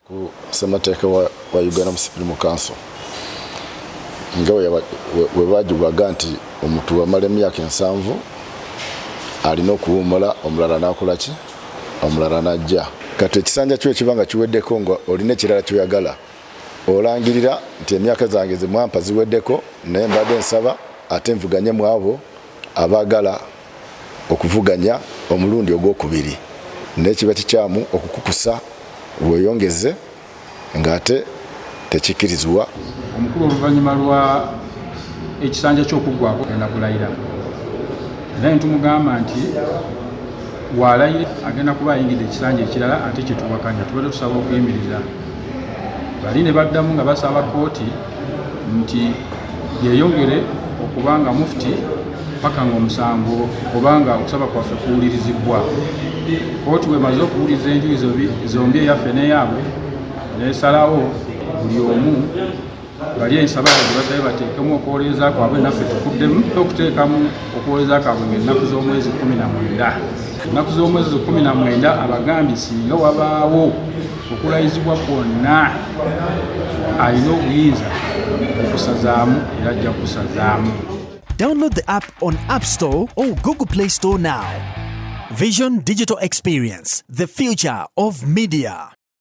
ku ssemateeka wa Uganda Supreme Council nga we bajubaga nti omuntu amala emyaka 7 alina okuwummula omulala n'akola ki omulala n'ajja kati ekisanja kyo ekibanga kiweddeko nga olina ekirala kyoyagala olangirira nti emyaka zange zimwampa ziweddeko naye mbadde nsaba ate nvuganye mu abo abaagala okuvuganya omulundi ogwokubiri n'ekiba kikyamu okukukusa weyongeze ngate tekikirizwa omukulu oluvannyuma lwa ekisanja ky'okuggwako agenda kulayira naye ntumugamba nti walayire agenda kuba ayingidde ekisanja ekirala ate kyetuwakanya tubadde tusaba okuyimiriza bali ne baddamu nga basaba kooti nti yeyongere okubanga mufuti paka nga omusango obanga okusaba kwaffe kuwulirizibwa kooti wemaze okuwuliza enjuyi zombi eyaffe n'eyaabwe nesalawo buli omu bali ensaba basabe bateekemu okwolereza kwabwe naffe tukuddemu okuteekamu okwolereza kwabwe ng'ennaku z'omwezi 19 ennaku z'omwezi 19 abagambye singa wabaawo okulayizibwa kwonna alina obuyinza okusazaamu era ajja kusazaamu. Download the app on App Store or Google Play Store now. Vision Digital Experience, the future of media.